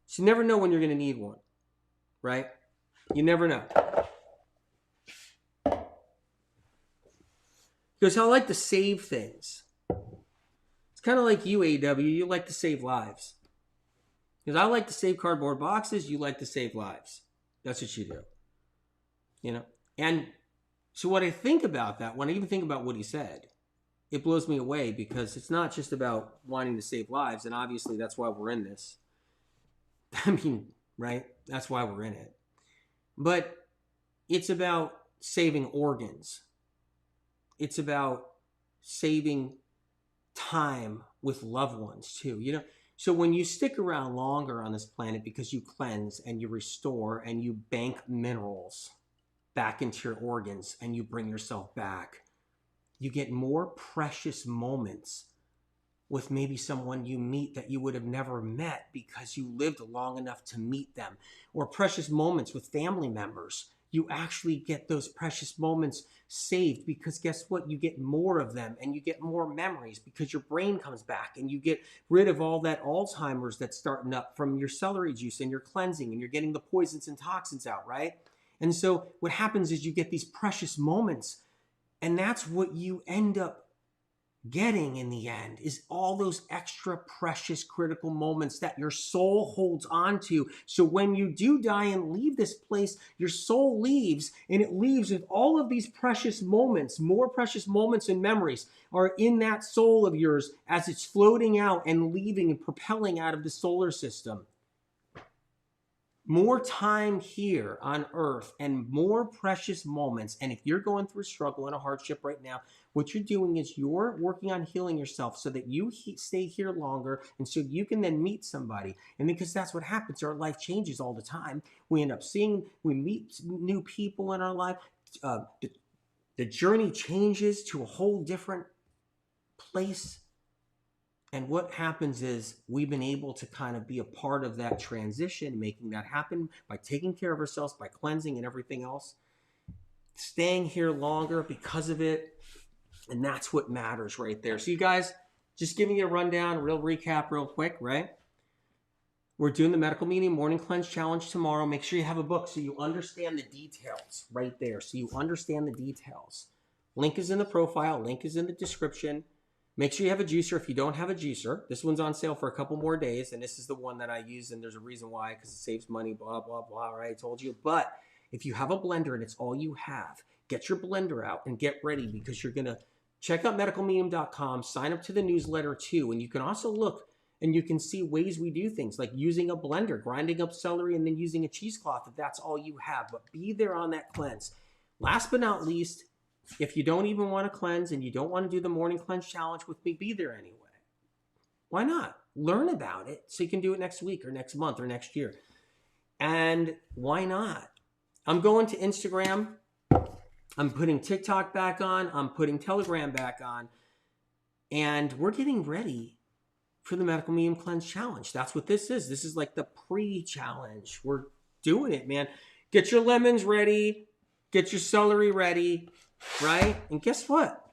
So you never know when you're going to need one. Right? You never know. Because I like to save things. It's kind of like you, AW. You like to save lives. Because I like to save cardboard boxes. You like to save lives. That's what you do. You know? And so what I think about that, when I even think about what he said, it blows me away because it's not just about wanting to save lives. And obviously that's why we're in this. I mean, right? That's why we're in it. But it's about saving organs. It's about saving time with loved ones too. You know, so when you stick around longer on this planet because you cleanse and you restore and you bank minerals back into your organs and you bring yourself back, you get more precious moments with maybe someone you meet that you would have never met because you lived long enough to meet them, or precious moments with family members. You actually get those precious moments saved because guess what? You get more of them and you get more memories because your brain comes back and you get rid of all that Alzheimer's that's starting up from your celery juice and your cleansing and you're getting the poisons and toxins out, right? And so what happens is you get these precious moments and that's what you end up getting in the end is all those extra precious critical moments that your soul holds on to. So when you do die and leave this place, your soul leaves and it leaves with all of these precious moments, more precious moments and memories are in that soul of yours as it's floating out and leaving and propelling out of the solar system. More time here on earth and more precious moments. And if you're going through a struggle and a hardship right now, what you're doing is you're working on healing yourself so that you stay here longer and so you can then meet somebody. And because that's what happens, our life changes all the time. We end up we meet new people in our life. The journey changes to a whole different place. And what happens is we've been able to kind of be a part of that transition, making that happen by taking care of ourselves, by cleansing and everything else, staying here longer because of it. And that's what matters right there. So you guys, just giving you a rundown, real recap real quick, right? We're doing the Medical Meaning Morning Cleanse Challenge tomorrow. Make sure you have a book so you understand the details right there. So you understand the details. Link is in the profile. Link is in the description. Make sure you have a juicer. If you don't have a juicer, this one's on sale for a couple more days, and this is the one that I use, and there's a reason why, because it saves money, blah, blah, blah, right? I told you. But if you have a blender and it's all you have, get your blender out and get ready, because you're going to check out medicalmedium.com, sign up to the newsletter too, and you can also look and you can see ways we do things, like using a blender, grinding up celery, and then using a cheesecloth if that's all you have. But be there on that cleanse. Last but not least, if you don't even want to cleanse and you don't want to do the morning cleanse challenge with me, be there anyway. Why not? Learn about it so you can do it next week or next month or next year. And why not? I'm going to Instagram. I'm putting TikTok back on. I'm putting Telegram back on. And we're getting ready for the Medical Medium Cleanse Challenge. That's what this is. This is like the pre-challenge. We're doing it, man. Get your lemons ready. Get your celery ready. Right? And guess what?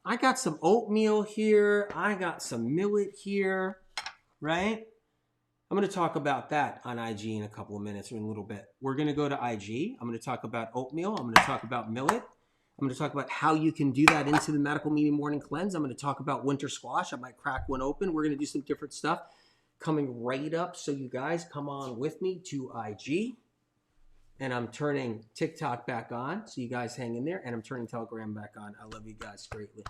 I got some oatmeal here. I got some millet here. Right? I'm going to talk about that on IG in a couple of minutes or in a little bit. We're going to go to IG. I'm going to talk about oatmeal. I'm going to talk about millet. I'm going to talk about how you can do that into the Medical Medium Morning Cleanse. I'm going to talk about winter squash. I might crack one open. We're going to do some different stuff coming right up. So you guys come on with me to IG. And I'm turning TikTok back on. So you guys hang in there. And I'm turning Telegram back on. I love you guys greatly.